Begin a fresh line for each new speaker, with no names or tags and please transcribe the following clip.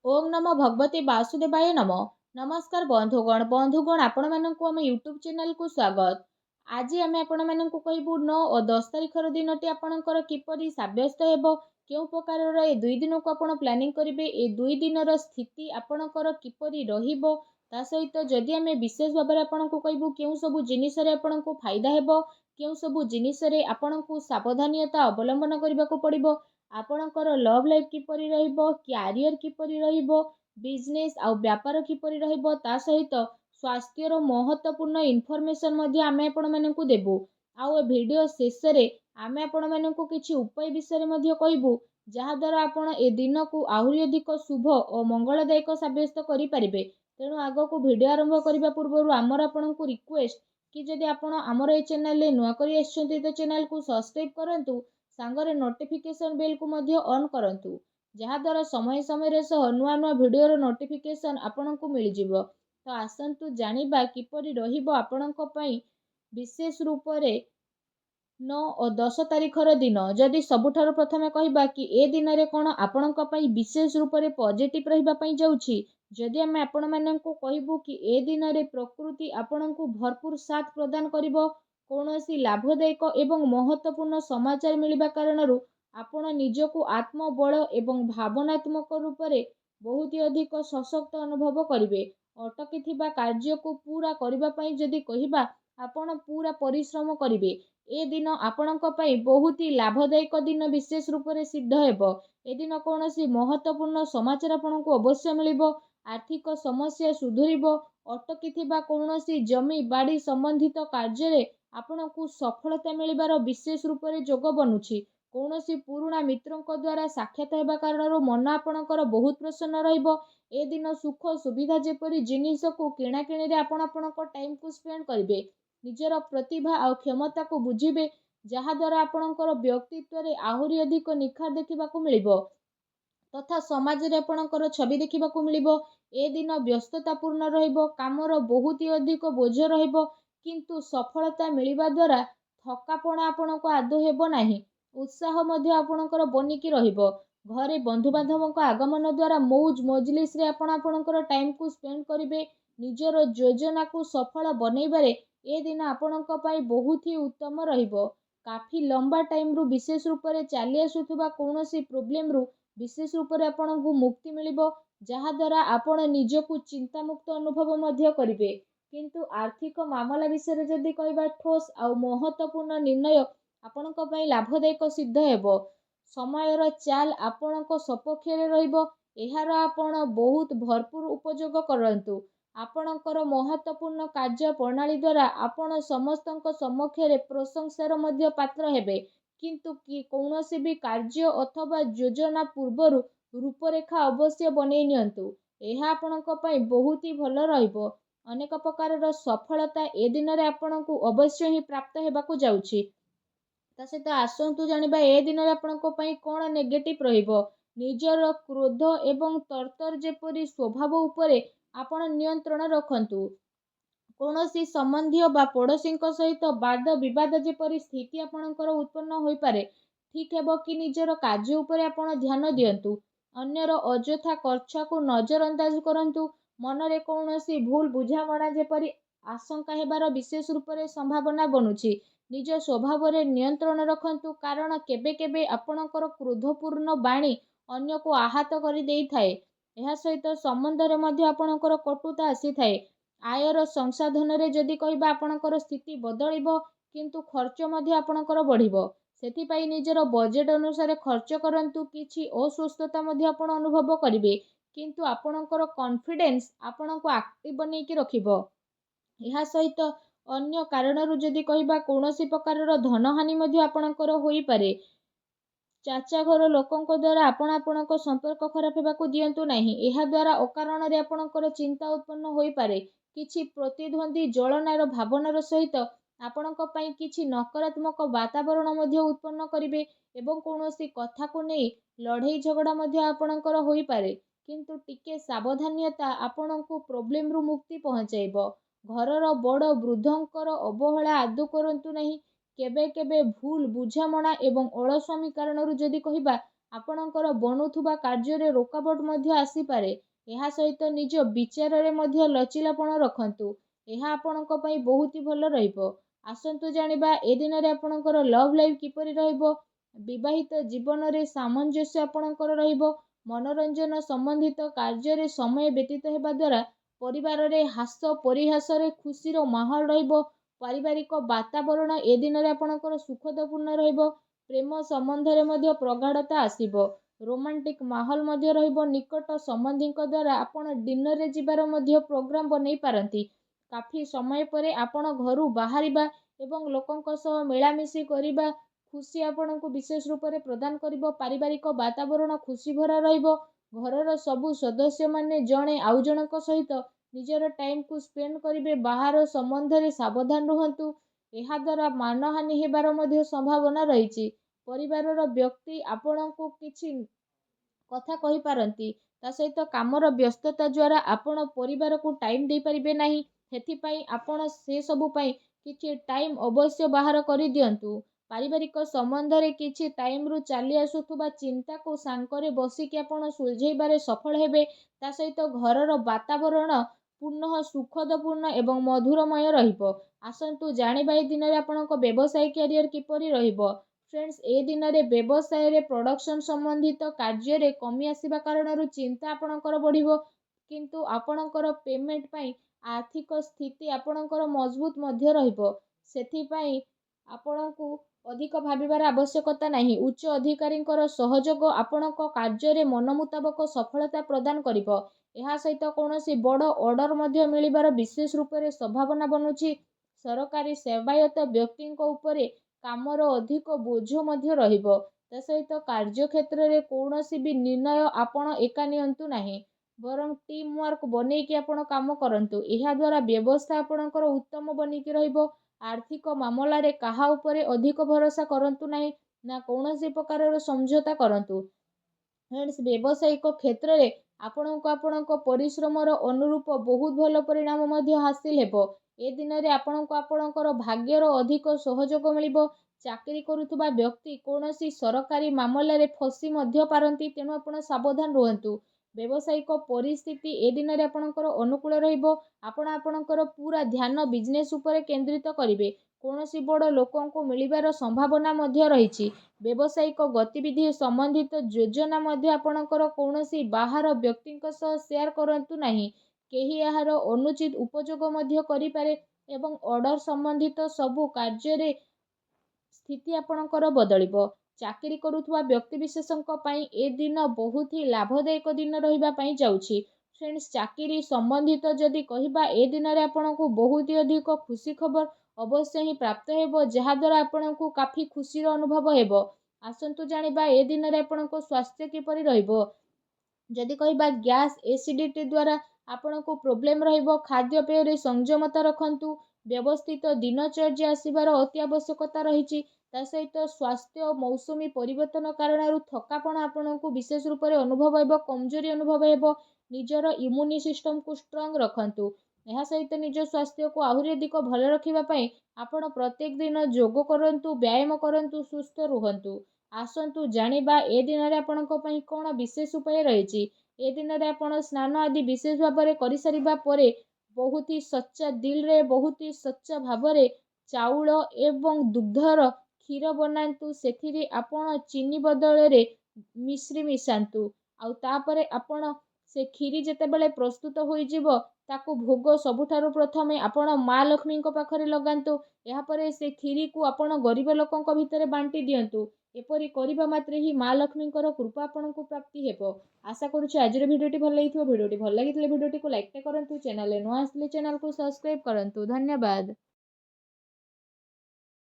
ओम नमो भगवते वासुदेवाय नमः। नमस्कार बंधुगण आपण मानकु आम यूट्यूब चैनल को स्वागत। आज आम आपण मानकु कहबू 9 और 10 तारिखर दिनटी आपणकर किपरि साब्यस्त हेबो, केउ प्रकार ए दुई दिन को आपण प्लानिंग करिवे, ए दुई दिनर स्थिति आपणकर किपरि रहिबो, ता सहित जदि आम विशेष भाव में आपको कहबू केउ सब जिनिस रे आपणको फायदा हेबो, केउ सब जिनिस रे आपणको सावधानियता अवलंबन करबा को पड़िबो, आपणकर लव लाइफ किपरि रहिबो, क्यारियर किपरि रहिबो, बिजनेस आउ व्यापार किपरि रहिबो, ता सहित स्वास्थ्यर महत्वपूर्ण इनफॉरमेशन मध्ये आमे आपण मानकु देबू। आउ ए वीडियो शेष रे आमे आपण मानकु किछि उपाय विषय मध्ये कहबू, जहा द्वारा आपण ए दिन को आहुरी अधिक शुभ और मंगलदायक साब्यस्त करि परिबे। तेणु आगो को वीडियो आरंभ करबा पूर्व आमर आपनकु रिक्वेस्ट कि जदि आपण आमर ए चैनल ले नुआ करी आछंती तो चैनल को सब्सक्राइब करंतु, सांगरे नोटिफिकेशन बेल को मध्य ऑन करंतु, जहा द्वारा समय समय सह नुआ नुआ वीडियो रो नोटिफिकेशन आपनकु मिल जिवो। तो आसंतु जानिबा किपरि रहिबो आपनक पई विशेष रूप रे 9 और 10 तारिखर दिन। जदि सबुठार प्रथमे कहबा कि ए दिन रे कोन आपनक पई विशेष रूप रे पॉजिटिव रहिबा पई जाउछि, जदि आमे आपण माननकु कहबू कि ए दिन रे प्रकृति आपनकु भरपूर साथ प्रदान करिवो, कौनसी लाभदायक एवं महत्वपूर्ण समाचार मिलिबा कारणरू आपण निजको आत्मबल एवं भावनात्मक रूप से बहुत ही अधिक सशक्त अनुभव करिवे। अटकी थिबा कार्य को पूरा करबा पई जदि कहिबा आपण पूरा परिश्रम करिवे, ए दिन आपणक पई बहुत ही लाभदायक दिन विशेष रूप से सिद्ध हेबो। ए दिन कौनसी महत्वपूर्ण समाचार आपणको अवश्य मिलिबो, आर्थिक समस्या सुधुरिबो, अटकी थिबा कौनसी जमी बाड़ी संबंधित कार्य रे आपणको सफलता मिलिबार विशेष रूप से जोग बनुछि। कौनसी पुराणा मित्रंक द्वारा साक्षात हेबा कारणरू मन आपणकर बहुत प्रसन्न रहिबो। ए दिन सुख सुविधा जेपरि जिनिस को किणा किणी रे आपण आपणक टाइम को स्पेंड करिवे, निजर प्रतिभा और क्षमता को बुझिबे, जहा द्वारा आपणकर व्यक्तित्व रे आहुरी अधिक निखार देखिबा को मिलिबो, तथा समाज रे आपणकर छवि देखिबा को मिलिबो। ए दिन व्यस्ततापूर्ण रहिबो, कामर बहुत ही अधिक बोझ रहिबो, किंतु सफलता मिलिबा द्वारा थकापणा आपणको आदो हेबो नाही, उत्साह मध्य आपणकर बनिकी रहिबो। घरे बंधु बांधवक आगमन द्वारा मौज मजलिस रे आपणकर टाइम को स्पेंड करिवे। निजर योजना को सफल बनैबारे ए दिन आपणक पई बहुत ही उत्तम रहिबो। काफी लंबा टाइम रु विशेष रूप से चली आसुथबा कौनसी प्रॉब्लम रु विशेष रूप से आपणको मुक्ति मिलिबो, जहा द्वारा आपण निजको चिंता मुक्त अनुभव मध्य करिवे। किंतु आर्थिक मामला विषय जदि कहबा ठोस आ महत्वपूर्ण निर्णय आपणक पई लाभदायक सिद्ध हेबो। समयर चाल आपणक सपक्ष रे रहिबो, एहार आपण बहुत भरपूर उपयोग करंतु। आपणकर महत्वपूर्ण कार्य प्रणाली द्वारा आपण समस्तक समक्ष रे प्रशंसार मध्य पात्र हेबे, किंतु कि कौनसी भी कार्य अथवा योजना पूर्वरु रूपरेखा अवश्य बनै नियंतु, एहा आपणक पई बहुत ही भल रहिबो। अनेक प्रकार सफलता ए दिन रे आपणको अवश्य ही प्राप्त हेबाकू जाउछि। ता सहित आसंतु जानिबा ए दिन रे आपणको पई कोन नेगेटिव रहिबो। निजर क्रोध एवं तर्तर जेपरि स्वभाव उपरे आपण नियंत्रण रखंतु। कौनसी संबंधी बा पड़ोसी सहित वाद विवाद जेपरि स्थिति आपणकर उत्पन्न होई पारे, ठीक हेबो कि निजर कार्य उपरे आपण ध्यान दियंतु। अन्यर अजथा खर्च को नजरअंदाज करंतु। मनरे कौनसी भूल बुझामणा जेपरि आशंका हेबार विशेष रूप से संभावना बनुछि। निज स्वभाव रे नियंत्रण रखंतु, कारण केबे केबे आपणकर क्रोधपूर्ण बाणी अन्य को आहत करि देई थाए। एहा सहित संबंध रे मध्य आपणकर कटुता आसी थाए। आयर संसाधन रे जदि कहबा आपणकर स्थिति बदलिबो, किंतु खर्च मध्य आपणकर बढ़िबो। सेति पई निजर बजेट अनुसार खर्च करंतु। किछि अस्वस्थता मध्य आपण अनुभव करिवे, किंतु आपणकर कॉन्फिडेंस आपणको एक्टिव बनेकी रखिबो। एहा सहित अन्य कारणरू जदि कहबा कौनसी प्रकार धनहानि मध्य आपणकर होई पारे। चाचा घर लोकंक द्वारा आपणक संपर्क खराब हेबाकू दियंतु नाही। एहा द्वारा अकारण रे आपणकर चिंता उत्पन्न होई पारे। किछि प्रतिद्वंदी जलनार भावनार सहित आपणक पई किछि नकारात्मक वातावरण मध्य उत्पन्न करिवे, एवं कौनसी कथा को नहीं लड़ाई झगड़ा मध्य आपणकर होई पारे, किंतु टिके सावधानियता आपणको प्रॉब्लम रु मुक्ति पहुंचाइबो। घरर बड़ वृद्धंकर अवहेला आदौ करंतु नहीं। केबे केबे भूल बुझामणा एवं अलस्वामी कारणरू जदि कहबा ଆପଣଙ୍କର ବନୁଥିବା କାର୍ଯ୍ୟରେ ରୋକାବଟ ମଧ୍ୟ ଆସିପାରେ। ଏହା ସହିତ ନିଜ ବିଚାରରେ ମଧ୍ୟ ଲଚିଲାପଣ ରଖନ୍ତୁ। ଏହା ଆପଣଙ୍କ ପାଇଁ ବହୁତ ହି ଭଲ ରହିବ। ଆସନ୍ତୁ ଜାଣିବା ଏ ଦିନରେ ଆପଣଙ୍କର ଲଭ୍ ଲାଇଫ୍ କିପରି ରହିବ। ବିବାହିତ ଜୀବନରେ ସାମଞ୍ଜସ୍ୟ ଆପଣଙ୍କର ରହିବ। ମନୋରଞ୍ଜନ ସମ୍ବନ୍ଧିତ କାର୍ଯ୍ୟରେ ସମୟ ବ୍ୟତୀତ ହେବା ଦ୍ୱାରା ପରିବାରରେ ହାସ ପରିହାସରେ ଖୁସିର ମାହୋଲ ରହିବ। ପାରିବାରିକ ବାତାବରଣ ଏ ଦିନରେ ଆପଣଙ୍କର ସୁଖଦପୂର୍ଣ୍ଣ ରହିବ। ପ୍ରେମ ସମ୍ବନ୍ଧରେ ମଧ୍ୟ ପ୍ରଗାଢ଼ତା ଆସିବ। ରୋମାଣ୍ଟିକ ମାହୋଲ ମଧ୍ୟ ରହିବ। ନିକଟ ସମ୍ବନ୍ଧୀଙ୍କ ଦ୍ୱାରା ଆପଣ ଡିନରରେ ଯିବାର ମଧ୍ୟ ପ୍ରୋଗ୍ରାମ ବନେଇ ପାରନ୍ତି। କାଫି ସମୟ ପରେ ଆପଣ ଘରୁ ବାହାରିବା ଏବଂ ଲୋକଙ୍କ ସହ ମିଳାମିଶି କରିବା ଖୁସି ଆପଣଙ୍କୁ ବିଶେଷ ରୂପରେ ପ୍ରଦାନ କରିବ। ପାରିବାରିକ ବାତାବରଣ ଖୁସି ଭରା ରହିବ। ଘରର ସବୁ ସଦସ୍ୟମାନେ ଜଣେ ଆଉ ଜଣଙ୍କ ସହିତ ନିଜର ଟାଇମକୁ ସ୍ପେଣ୍ଡ କରିବେ। ବାହାର ସମ୍ବନ୍ଧରେ ସାବଧାନ ରୁହନ୍ତୁ। ଏହାଦ୍ୱାରା ମାନହାନି ହେବାର ମଧ୍ୟ ସମ୍ଭାବନା ରହିଛି। ପରିବାରର ବ୍ୟକ୍ତି ଆପଣଙ୍କୁ କିଛି କଥା କହିପାରନ୍ତି। ତା ସହିତ କାମର ବ୍ୟସ୍ତତା ଦ୍ୱାରା ଆପଣ ପରିବାରକୁ ଟାଇମ ଦେଇପାରିବେ ନାହିଁ। ସେଥିପାଇଁ ଆପଣ ସେସବୁ ପାଇଁ କିଛି ଟାଇମ ଅବଶ୍ୟ ବାହାର କରିଦିଅନ୍ତୁ। ପାରିବାରିକ ସମ୍ବନ୍ଧରେ କିଛି ଟାଇମରୁ ଚାଲି ଆସୁଥିବା ଚିନ୍ତାକୁ ସାଙ୍ଗରେ ବସିକି ଆପଣ ସୁଲଝେଇବାରେ ସଫଳ ହେବେ। ତା ସହିତ ଘରର ବାତାବରଣ ପୁନଃ ସୁଖଦପୂର୍ଣ୍ଣ ଏବଂ ମଧୁରମୟ ରହିବ। ଆସନ୍ତୁ ଜାଣିବା ଏ ଦିନରେ ଆପଣଙ୍କ ବ୍ୟବସାୟ କ୍ୟାରିୟର କିପରି ରହିବ। ଫ୍ରେଣ୍ଡସ୍, ଏ ଦିନରେ ବ୍ୟବସାୟରେ ପ୍ରଡକ୍ସନ ସମ୍ବନ୍ଧିତ କାର୍ଯ୍ୟରେ କମି ଆସିବା କାରଣରୁ ଚିନ୍ତା ଆପଣଙ୍କର ବଢ଼ିବ। କିନ୍ତୁ ଆପଣଙ୍କର ପେମେଣ୍ଟ ପାଇଁ ଆର୍ଥିକ ସ୍ଥିତି ଆପଣଙ୍କର ମଜବୁତ ମଧ୍ୟ ରହିବ। ସେଥିପାଇଁ ଆପଣଙ୍କୁ ଅଧିକ ଭାବିବାର ଆବଶ୍ୟକତା ନାହିଁ। ଉଚ୍ଚ ଅଧିକାରୀଙ୍କର ସହଯୋଗ ଆପଣଙ୍କ କାର୍ଯ୍ୟରେ ମନ ମୁତାବକ ସଫଳତା ପ୍ରଦାନ କରିବ। ଏହା ସହିତ କୌଣସି ବଡ଼ ଅର୍ଡର ମଧ୍ୟ ମିଳିବାର ବିଶେଷ ରୂପରେ ସମ୍ଭାବନା ବନୁଛି। ସରକାରୀ ସେବାୟତ ବ୍ୟକ୍ତିଙ୍କ ଉପରେ କାମର ଅଧିକ ବୋଝ ମଧ୍ୟ ରହିବ। ତା ସହିତ କାର୍ଯ୍ୟକ୍ଷେତ୍ରରେ କୌଣସି ବି ନିର୍ଣ୍ଣୟ ଆପଣ ଏକା ନିଅନ୍ତୁ ନାହିଁ। ବରଂ ଟିମ୍ ୱାର୍କ ବନେଇକି ଆପଣ କାମ କରନ୍ତୁ। ଏହା ଦ୍ୱାରା ବ୍ୟବସ୍ଥା ଆପଣଙ୍କର ଉତ୍ତମ ବନିକି ରହିବ। ଆର୍ଥିକ ମାମଲାରେ କାହା ଉପରେ ଅଧିକ ଭରସା କରନ୍ତୁ ନାହିଁ, ନା କୌଣସି ପ୍ରକାରର ସମଝୋତା କରନ୍ତୁ। ଫ୍ରେଣ୍ଡସ୍, ବ୍ୟବସାୟିକ କ୍ଷେତ୍ରରେ ଆପଣଙ୍କୁ ଆପଣଙ୍କ ପରିଶ୍ରମର ଅନୁରୂପ ବହୁତ ଭଲ ପରିଣାମ ମଧ୍ୟ ହାସିଲ ହେବ। ଏ ଦିନରେ ଆପଣଙ୍କୁ ଆପଣଙ୍କର ଭାଗ୍ୟର ଅଧିକ ସହଯୋଗ ମିଳିବ। ଚାକିରି କରୁଥିବା ବ୍ୟକ୍ତି କୌଣସି ସରକାରୀ ମାମଲାରେ ଫସି ମଧ୍ୟ ପାରନ୍ତି। ତେଣୁ ଆପଣ ସାବଧାନ ରୁହନ୍ତୁ। ବ୍ୟବସାୟିକ ପରିସ୍ଥିତି ଏ ଦିନରେ ଆପଣଙ୍କର ଅନୁକୂଳ ରହିବ। ଆପଣ ଆପଣଙ୍କର ପୁରା ଧ୍ୟାନ ବିଜନେସ୍ ଉପରେ କେନ୍ଦ୍ରିତ କରିବେ। କୌଣସି ବଡ଼ ଲୋକଙ୍କୁ ମିଳିବାର ସମ୍ଭାବନା ମଧ୍ୟ ରହିଛି। ବ୍ୟବସାୟିକ ଗତିବିଧି ସମ୍ବନ୍ଧିତ ଯୋଜନା ମଧ୍ୟ ଆପଣଙ୍କର କୌଣସି ବାହାର ବ୍ୟକ୍ତିଙ୍କ ସହ ସେୟାର କରନ୍ତୁ ନାହିଁ। କେହି ଏହାର ଅନୁଚିତ ଉପଯୋଗ ମଧ୍ୟ କରିପାରେ ଏବଂ ଅର୍ଡର ସମ୍ବନ୍ଧିତ ସବୁ କାର୍ଯ୍ୟରେ ସ୍ଥିତି ଆପଣଙ୍କର ବଦଳିବ। ଚାକିରି କରୁଥିବା ବ୍ୟକ୍ତିବିଶେଷଙ୍କ ପାଇଁ ଏ ଦିନ ବହୁତ ହି ଲାଭଦାୟକ ଦିନ ରହିବା ପାଇଁ ଯାଉଛି। ଫ୍ରେଣ୍ଡସ୍, ଚାକିରି ସମ୍ବନ୍ଧିତ ଯଦି କହିବା, ଏ ଦିନରେ ଆପଣଙ୍କୁ ବହୁତ ଅଧିକ ଖୁସି ଖବର ଅବଶ୍ୟ ହିଁ ପ୍ରାପ୍ତ ହେବ, ଯାହାଦ୍ୱାରା ଆପଣଙ୍କୁ କାଫି ଖୁସିର ଅନୁଭବ ହେବ। ଆସନ୍ତୁ ଜାଣିବା ଏ ଦିନରେ ଆପଣଙ୍କ ସ୍ୱାସ୍ଥ୍ୟ କିପରି ରହିବ। ଯଦି କହିବା ଗ୍ୟାସ୍ ଏସିଡିଟି ଦ୍ୱାରା ଆପଣଙ୍କୁ ପ୍ରୋବ୍ଲେମ ରହିବ। ଖାଦ୍ୟପେୟରେ ସଂଯମତା ରଖନ୍ତୁ। ବ୍ୟବସ୍ଥିତ ଦିନଚର୍ଯ୍ୟା ଆସିବାର ଅତି ଆବଶ୍ୟକତା ରହିଛି। ତା ସହିତ ସ୍ୱାସ୍ଥ୍ୟ ମୌସୁମୀ ପରିବର୍ତ୍ତନ କାରଣରୁ ଥକାପଣ ଆପଣଙ୍କୁ ବିଶେଷ ରୂପରେ ଅନୁଭବ ହେବ। କମଜୋରି ଅନୁଭବ ହେବ। ନିଜର ଇମ୍ୟୁନି ସିଷ୍ଟମକୁ ଷ୍ଟ୍ରଙ୍ଗ ରଖନ୍ତୁ। ଏହା ସହିତ ନିଜ ସ୍ୱାସ୍ଥ୍ୟକୁ ଆହୁରି ଅଧିକ ଭଲ ରଖିବା ପାଇଁ ଆପଣ ପ୍ରତ୍ୟେକ ଦିନ ଯୋଗ କରନ୍ତୁ, ବ୍ୟାୟାମ କରନ୍ତୁ, ସୁସ୍ଥ ରୁହନ୍ତୁ। ଆସନ୍ତୁ ଜାଣିବା ଏ ଦିନରେ ଆପଣଙ୍କ ପାଇଁ କ'ଣ ବିଶେଷ ଉପାୟ ରହିଛି। ଏ ଦିନରେ ଆପଣ ସ୍ନାନ ଆଦି ବିଶେଷ ଭାବରେ କରିସାରିବା ପରେ ବହୁତ ହି ସଚ୍ଚା ଦିଲରେ, ବହୁତ ହି ସଚ୍ଚା ଭାବରେ ଚାଉଳ ଏବଂ ଦୁଗ୍ଧର କ୍ଷୀର ବନାନ୍ତୁ। ସେଥିରେ ଆପଣ ଚିନି ବଦଳରେ ମିଶ୍ରି ମିଶାନ୍ତୁ। ଆଉ ତାପରେ ଆପଣ ସେ କ୍ଷୀରି ଯେତେବେଳେ ପ୍ରସ୍ତୁତ ହୋଇଯିବ, ତାକୁ ଭୋଗ ସବୁଠାରୁ ପ୍ରଥମେ ଆପଣ ମା ଲକ୍ଷ୍ମୀଙ୍କ ପାଖରେ ଲଗାନ୍ତୁ। ଏହାପରେ ସେ କ୍ଷୀରିକୁ ଆପଣ ଗରିବ ଲୋକଙ୍କ ଭିତରେ ବାଣ୍ଟି ଦିଅନ୍ତୁ। ଏପରି କରିବା ମାତ୍ରେ ହିଁ ମା ଲକ୍ଷ୍ମୀଙ୍କର କୃପା ଆପଣଙ୍କୁ ପ୍ରାପ୍ତି ହେବ। ଆଶା କରୁଛି ଆଜିର ଭିଡ଼ିଓଟି ଭଲ ଲାଗିଥିବ। ଭିଡ଼ିଓଟି ଭଲ ଲାଗିଥିଲେ ଭିଡ଼ିଓଟିକୁ ଲାଇକ୍ କରନ୍ତୁ। ଚ୍ୟାନେଲରେ ନୂଆ ଆସିଲେ ଚ୍ୟାନେଲକୁ ସବସ୍କ୍ରାଇବ୍ କରନ୍ତୁ। ଧନ୍ୟବାଦ।